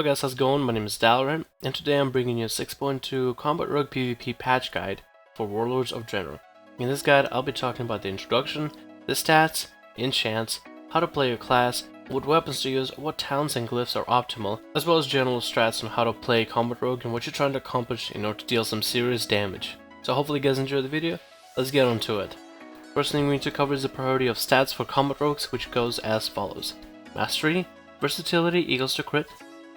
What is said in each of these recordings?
Hello guys, how's it going? My name is Dalaran, and today I'm bringing you a 6.2 Combat Rogue PvP patch guide for Warlords of Draenor. In this guide, I'll be talking about the introduction, the stats, enchants, how to play your class, what weapons to use, what talents and glyphs are optimal, as well as general strats on how to play Combat Rogue and what you're trying to accomplish in order to deal some serious damage. So hopefully you guys enjoyed the video. Let's get on to it. First thing we need to cover is the priority of stats for Combat Rogues, which goes as follows. Mastery, versatility equals to crit,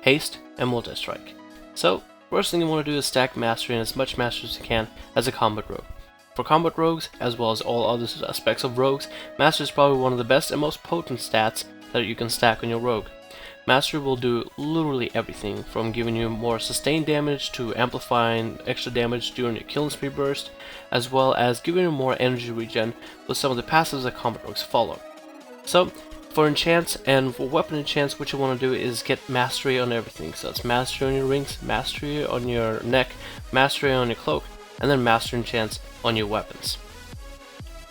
haste, and multi-strike. So, first thing you want to do is stack mastery and as much mastery as you can as a combat rogue. For combat rogues, as well as all other aspects of rogues, mastery is probably one of the best and most potent stats that you can stack on your rogue. Mastery will do literally everything, from giving you more sustained damage to amplifying extra damage during your killing spree burst, as well as giving you more energy regen with some of the passives that combat rogues follow. So, for enchants and for weapon enchants, what you want to do is get mastery on everything. So it's mastery on your rings, mastery on your neck, mastery on your cloak, and then mastery enchants on your weapons.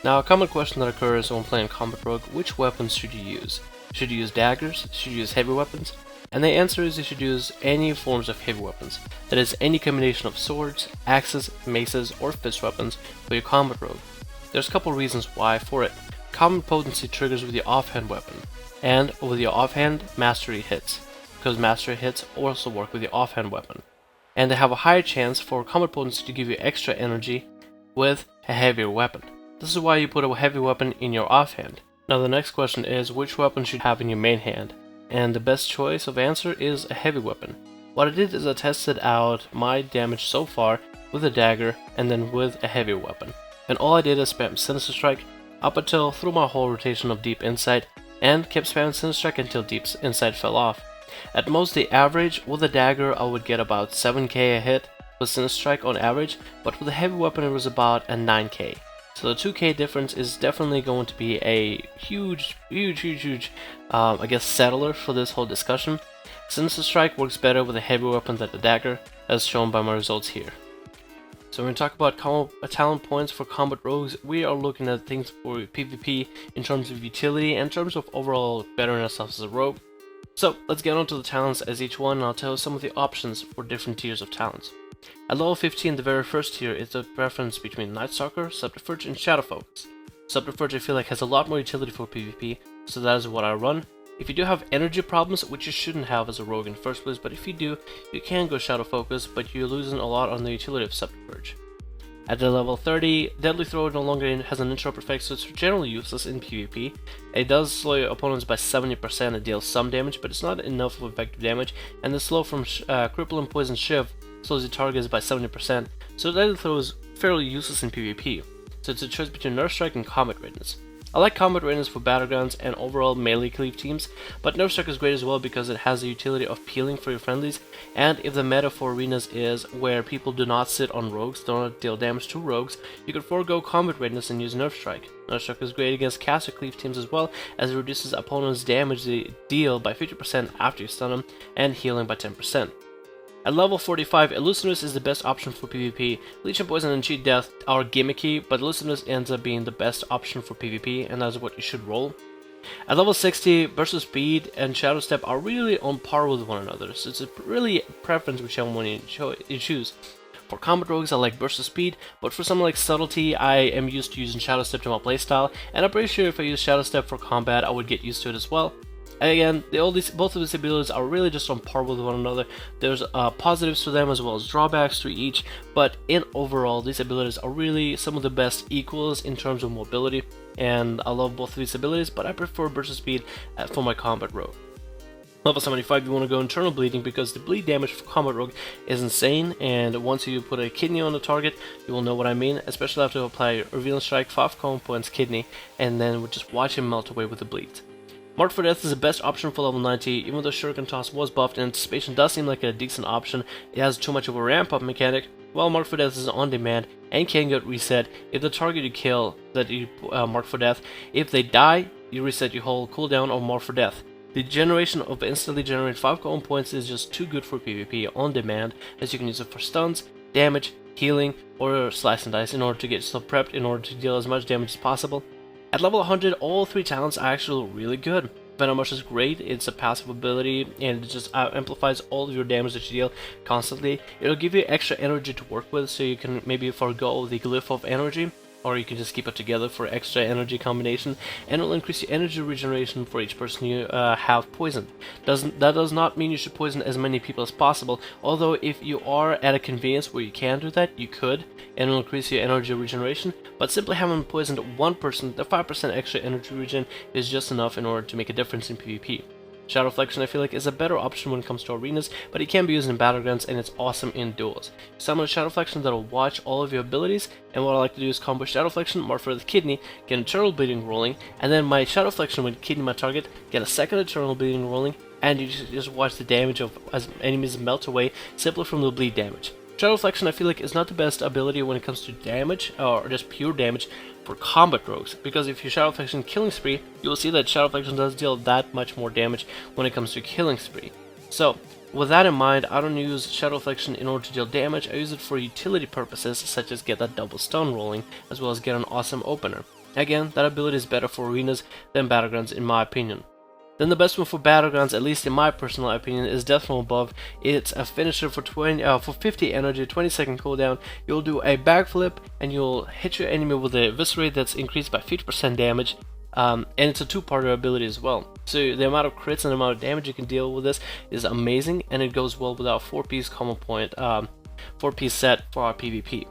Now, a common question that occurs when playing Combat Rogue: which weapons should you use? Should you use daggers? Should you use heavy weapons? And the answer is you should use any forms of heavy weapons. That is, any combination of swords, axes, maces, or fist weapons for your Combat Rogue. There's a couple reasons why for it. Common potency triggers with your offhand weapon, and with your offhand, mastery hits, because mastery hits also work with your offhand weapon. And they have a higher chance for common potency to give you extra energy with a heavier weapon. This is why you put a heavy weapon in your offhand. Now the next question is, which weapon should you have in your main hand? And the best choice of answer is a heavy weapon. What I did is I tested out my damage so far with a dagger and then with a heavy weapon. And all I did is spam Sinister Strike up until through my whole rotation of Deep Insight, and kept spamming Sinister Strike until Deep Insight fell off. At most, the average with a dagger I would get about 7k a hit with Sinister Strike on average, but with a heavy weapon it was about a 9k. So the 2k difference is definitely going to be a huge I guess settler for this whole discussion. Sinister Strike works better with a heavy weapon than a dagger, as shown by my results here. So when we talk about talent points for combat rogues, we are looking at things for PvP in terms of utility and in terms of overall bettering ourselves as a rogue. So let's get on to the talents as each one, and I'll tell you some of the options for different tiers of talents. At level 15, the very first tier is the preference between Night Stalker, Subterfuge, and Shadow Focus. Subterfuge I feel like has a lot more utility for PvP, so that is what I run. If you do have energy problems, which you shouldn't have as a rogue in the first place, but if you do, you can go Shadow Focus, but you're losing a lot on the utility of Subterfuge. At the level 30, Deadly Throw no longer has an interrupt effect, so it's generally useless in PvP. It does slow your opponents by 70% and deals some damage, but it's not enough of effective damage, and the slow from Cripple and Poison Shiv slows your targets by 70%, so Deadly Throw is fairly useless in PvP. So it's a choice between Nerf Strike and Combat Readiness. I like Combat Readiness for battlegrounds and overall melee cleave teams, but Nerf Strike is great as well because it has the utility of peeling for your friendlies, and if the meta for arenas is where people do not sit on rogues, do not deal damage to rogues, you can forego Combat Readiness and use Nerf Strike. Nerf Strike is great against caster cleave teams as well, as it reduces opponents' damage they deal by 50% after you stun them, and healing by 10%. At level 45, Elusiveness is the best option for PvP. Legion Poison and Cheat Death are gimmicky, but Elusiveness ends up being the best option for PvP, and that's what you should roll. At level 60, Burst of Speed and Shadow Step are really on par with one another, so it's a really preference whichever one you choose. For combat rogues, I like Burst of Speed, but for something like Subtlety, I am used to using Shadow Step to my playstyle, and I'm pretty sure if I use Shadow Step for combat, I would get used to it as well. And again, both of these abilities are really just on par with one another. There's positives to them as well as drawbacks to each, but in overall, these abilities are really some of the best equals in terms of mobility, and I love both of these abilities, but I prefer Burst of Speed for my combat rogue. Level 75, you want to go Internal Bleeding because the bleed damage for combat rogue is insane, and once you put a kidney on the target, you will know what I mean, especially after you apply Revealing Strike, 5 common points kidney, and then we'll just watch him melt away with the bleed. Mark for Death is the best option for level 90, even though Shuriken Toss was buffed and Anticipation does seem like a decent option. It has too much of a ramp up mechanic, while Mark for Death is on demand and can get reset if the target you kill that you mark for death, if they die, you reset your whole cooldown of Mark for Death. The generation of instantly generated 5 common points is just too good for PvP on demand, as you can use it for stuns, damage, healing, or slice and dice in order to get yourself prepped in order to deal as much damage as possible. At level 100, all 3 talents are actually really good. Venom Rush is great. It's a passive ability and it just amplifies all of your damage that you deal constantly. It'll give you extra energy to work with, so you can maybe forego the Glyph of Energy, or you can just keep it together for extra energy combination, and it'll increase your energy regeneration for each person you have poisoned. That does not mean you should poison as many people as possible, although if you are at a convenience where you can do that, you could, and it'll increase your energy regeneration, but simply having poisoned one person, the 5% extra energy regen is just enough in order to make a difference in PvP. Shadow Flexion I feel like is a better option when it comes to arenas, but it can be used in battlegrounds and it's awesome in duels. Summon a Shadow Flexion that'll watch all of your abilities, and what I like to do is combo Shadow Flexion, mark for the kidney, get Eternal Bleeding rolling, and then my Shadow Flexion would kidney my target, get a second Eternal Bleeding rolling, and you just watch the damage of as enemies melt away simply from the bleed damage. Shadow Flexion I feel like is not the best ability when it comes to damage, or just pure damage, for combat rogues, because if you Shadow Flexion Killing Spree, you will see that Shadow Flexion does deal that much more damage when it comes to Killing Spree. So, with that in mind, I don't use Shadow Flexion in order to deal damage. I use it for utility purposes, such as get that double stun rolling, as well as get an awesome opener. Again, that ability is better for arenas than battlegrounds in my opinion. Then the best one for battlegrounds, at least in my personal opinion, is Death from Above. It's a finisher for 50 energy, 20-second cooldown. You'll do a backflip and you'll hit your enemy with a Eviscerate that's increased by 50% damage. And it's a two-parter ability as well. So the amount of crits and the amount of damage you can deal with this is amazing, and it goes well with our 4-piece combo point, 4-piece set for our PvP.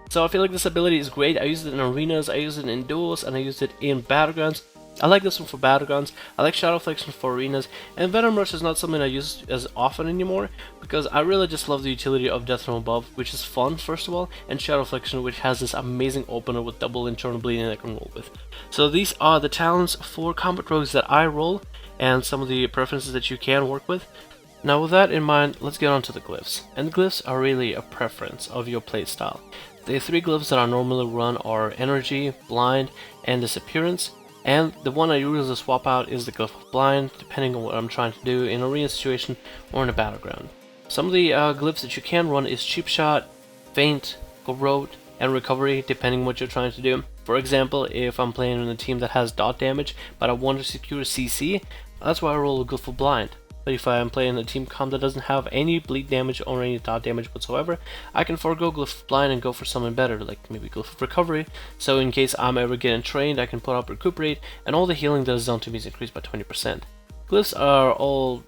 So I feel like this ability is great. I use it in arenas, I use it in duels, and I use it in battlegrounds. I like this one for battlegrounds, I like Shadow Flexion for arenas, and Venom Rush is not something I use as often anymore, because I really just love the utility of Death from Above, which is fun first of all, and Shadow Flexion, which has this amazing opener with double Internal Bleeding that I can roll with. So these are the talents for combat rogues that I roll, and some of the preferences that you can work with. Now with that in mind, let's get on to the glyphs. And glyphs are really a preference of your playstyle. The 3 glyphs that I normally run are Energy, Blind, and Disappearance. And the one I usually swap out is the Glyph of Blind, depending on what I'm trying to do in an arena situation or in a battleground. Some of the glyphs that you can run is Cheap Shot, Feint, Corrode, and Recovery, depending on what you're trying to do. For example, if I'm playing in a team that has dot damage, but I want to secure CC, that's why I roll a Glyph of Blind. But if I am playing a team comp that doesn't have any bleed damage or any dot damage whatsoever, I can forego Glyph of Blind and go for something better, like maybe Glyph of Recovery, so in case I'm ever getting trained, I can put up Recuperate, and all the healing that is done to me is increased by 20%. Glyphs are all...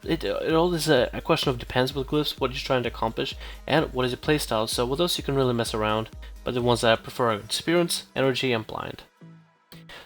It all is a question of depends with glyphs, what you're trying to accomplish, and what is your playstyle, so with those you can really mess around, but the ones that I prefer are Disappearance, Energy, and Blind.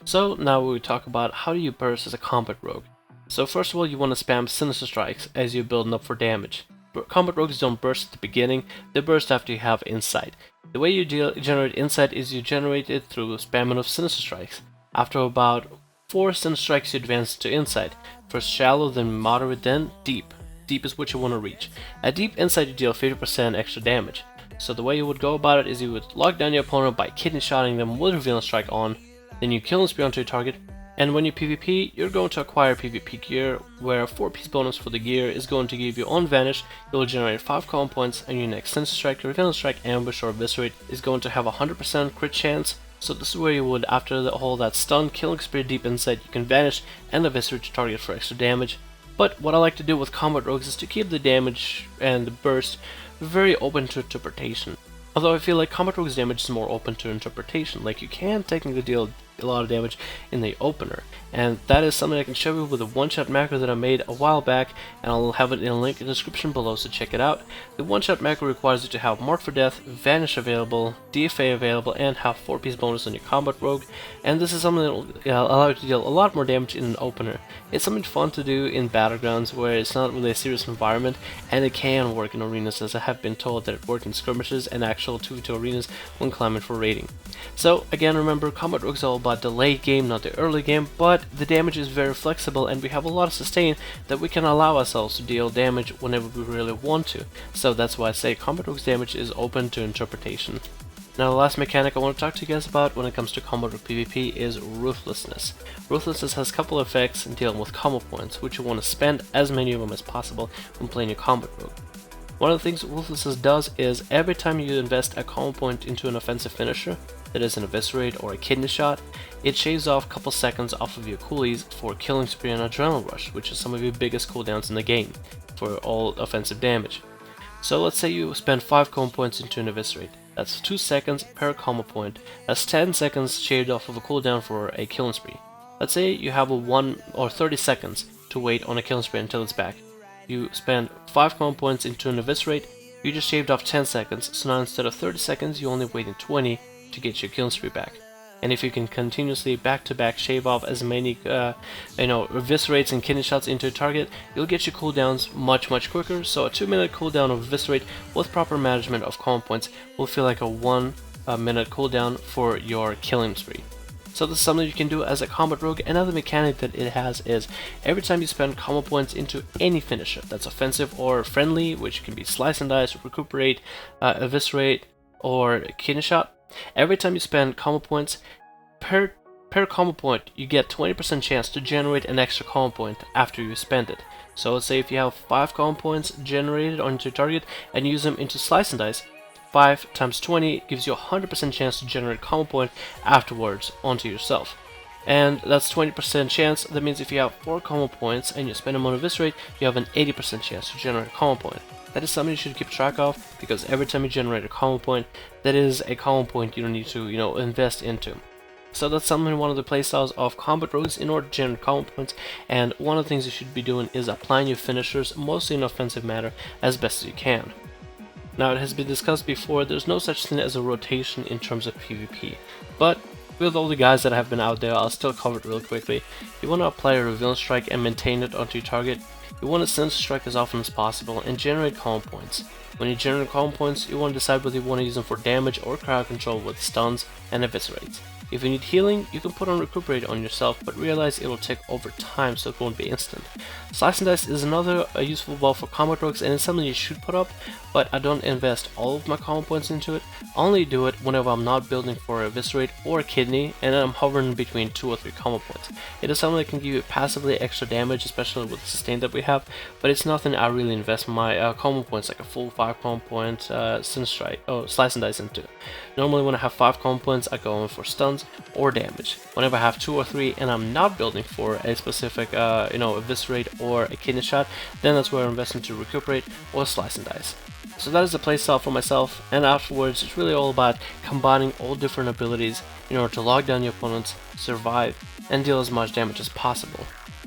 So now we talk about how do you burst as a combat rogue. So first of all, you want to spam Sinister Strikes as you're building up for damage. Combat rogues don't burst at the beginning, they burst after you have Insight. The way you generate Insight is you generate it through spamming of Sinister Strikes. After about 4 Sinister Strikes you advance to Insight. First Shallow, then Moderate, then Deep. Deep is what you want to reach. At Deep Insight you deal 50% extra damage. So the way you would go about it is you would lock down your opponent by kidney shotting them with Revealing Strike on, then you kill and spear onto your target. And when you PvP, you're going to acquire PvP gear, where a 4-piece bonus for the gear is going to give you on Vanish, you'll generate 5 common points, and your next Sinister Strike, Revealing Strike, Ambush, or Eviscerate is going to have a 100% crit chance. So this is where you would, after that stun, Killing Spree, Deep Insight, you can Vanish and Eviscerate your target for extra damage. But what I like to do with combat rogues is to keep the damage and the burst very open to interpretation. Although I feel like combat rogues damage is more open to interpretation, like you can technically deal a lot of damage in the opener, and that is something I can show you with a one-shot macro that I made a while back, and I'll have it in a link in the description below, so check it out. The one-shot macro requires you to have Mark for Death, Vanish available, DFA available, and have 4-piece bonus on your combat rogue, and this is something that will allow you to deal a lot more damage in an opener. It's something fun to do in battlegrounds where it's not really a serious environment, and it can work in arenas, as I have been told that it worked in skirmishes and actual 2v2 arenas when climbing for raiding. So again, remember, combat rogues are all about the late game, not the early game, but the damage is very flexible and we have a lot of sustain that we can allow ourselves to deal damage whenever we really want to. So that's why I say combat rogues damage is open to interpretation. Now the last mechanic I want to talk to you guys about when it comes to combat rogue PvP is Ruthlessness. Ruthlessness has a couple of effects in dealing with combo points, which you want to spend as many of them as possible when playing your combat rogue. One of the things Ruthless does is every time you invest a combo point into an offensive finisher, that is an Eviscerate or a Kidney Shot, it shaves off a couple seconds off of your coolies for Killing Spree and Adrenaline Rush, which is some of your biggest cooldowns in the game for all offensive damage. So let's say you spend 5 combo points into an Eviscerate. That's 2 seconds per combo point. That's 10 seconds shaved off of a cooldown for a Killing Spree. Let's say you have a 1 or 30 seconds to wait on a Killing Spree until it's back. You spend 5 combo points into an Eviscerate, you just shaved off 10 seconds, so now instead of 30 seconds you only waiting 20 to get your Killing Spree back. And if you can continuously back-to-back shave off as many Eviscerates and Kidney Shots into a target, you'll get your cooldowns much couicker. So a 2-minute cooldown of Eviscerate with proper management of combo points will feel like a 1-minute cooldown for your Killing Spree. So this is something you can do as a combat rogue. Another mechanic that it has is every time you spend combo points into any finisher that's offensive or friendly, which can be Slice and Dice, Recuperate, Eviscerate, or Kidney Shot, every time you spend combo points, per combo point you get 20% chance to generate an extra combo point after you spend it. So let's say if you have 5 combo points generated onto your target and use them into Slice and Dice, 5 times 20 gives you a 100% chance to generate combo point afterwards onto yourself. And that's 20% chance. That means if you have 4 combo points and you spend them on Eviscerate, you have an 80% chance to generate a combo point. That is something you should keep track of, because every time you generate a combo point, that is a combo point you don't need to, invest into. So that's something, one of the playstyles of combat rogues in order to generate combo points, and one of the things you should be doing is applying your finishers, mostly in an offensive manner, as best as you can. Now, it has been discussed before, there's no such thing as a rotation in terms of PvP, but with all the guys that have been out there, I'll still cover it real quickly. You want to apply a Revealing Strike and maintain it onto your target. You want to Sinister Strike as often as possible and generate combo points. When you generate combo points, you want to decide whether you want to use them for damage or crowd control with stuns and eviscerates. If you need healing, you can put on Recuperate on yourself, but realize it will take over time, so it won't be instant. Slice and Dice is another useful buff for combat rogues, and it's something you should put up, but I don't invest all of my combo points into it. I only do it whenever I'm not building for a Eviscerate or a Kidney, and then I'm hovering between 2 or 3 combo points. It is something that can give you passively extra damage, especially with the sustain that we have, but it's nothing I really invest my combo points, like a full 5 combo point Slice and Dice into. Normally when I have 5 combo points, I go in for stuns or damage. Whenever I have 2 or 3 and I'm not building for a specific Eviscerate or a Kidney Shot, then that's where I invest into Recuperate or Slice and Dice. So that is the playstyle for myself, and afterwards it's really all about combining all different abilities in order to lock down your opponents, survive, and deal as much damage as possible.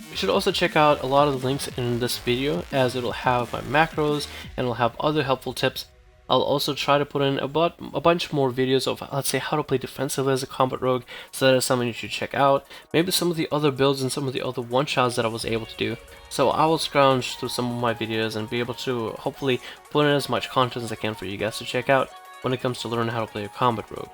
You should also check out a lot of the links in this video, as it'll have my macros and it'll have other helpful tips. I'll also try to put in a bunch more videos of, let's say, how to play defensively as a combat rogue, so that is something you should check out. Maybe some of the other builds and some of the other one-shots that I was able to do. So I will scrounge through some of my videos and be able to hopefully put in as much content as I can for you guys to check out when it comes to learning how to play a combat rogue.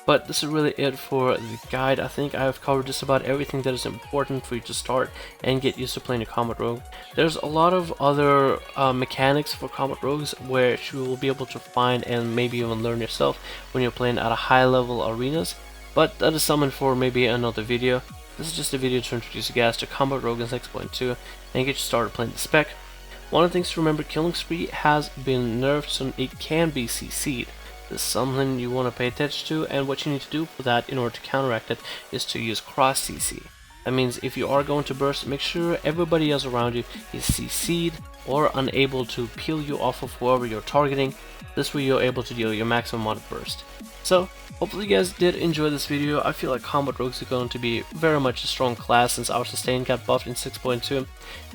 But this is really it for the guide. I think I've covered just about everything that is important for you to start and get used to playing a combat rogue. There's a lot of other mechanics for combat rogues where you will be able to find and maybe even learn yourself when you're playing at a high level arenas, but that is something for maybe another video. This is just a video to introduce you guys to Combat Rogue in 6.2 and get you started playing the spec. One of the things to remember, Killing Spree has been nerfed so it can be CC'd. This is something you want to pay attention to, and what you need to do for that in order to counteract it is to use cross CC. That means if you are going to burst, make sure everybody else around you is CC'd or unable to peel you off of whoever you're targeting. This way you're able to deal your maximum amount of burst. So, hopefully you guys did enjoy this video. I feel like Combat Rogues are going to be very much a strong class since our sustain got buffed in 6.2,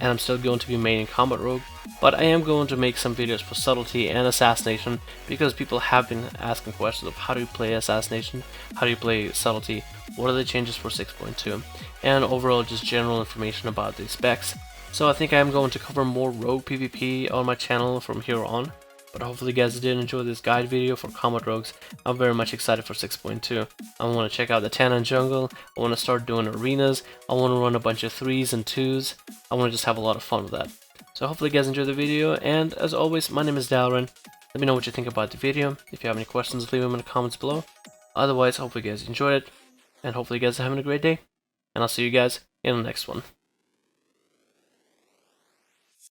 and I'm still going to be maining Combat Rogue. But I am going to make some videos for Subtlety and Assassination, because people have been asking questions of how do you play Assassination, how do you play Subtlety, what are the changes for 6.2, and overall just general information about the specs. So I think I am going to cover more Rogue PvP on my channel from here on. But hopefully you guys did enjoy this guide video for Combat Rogues. I'm very much excited for 6.2. I want to check out the Tannan Jungle, I want to start doing arenas, I want to run a bunch of 3s and 2s, I want to just have a lot of fun with that. So hopefully you guys enjoyed the video, and as always, my name is Dalren. Let me know what you think about the video. If you have any questions, leave them in the comments below. Otherwise, hopefully you guys enjoyed it, and hopefully you guys are having a great day, and I'll see you guys in the next one.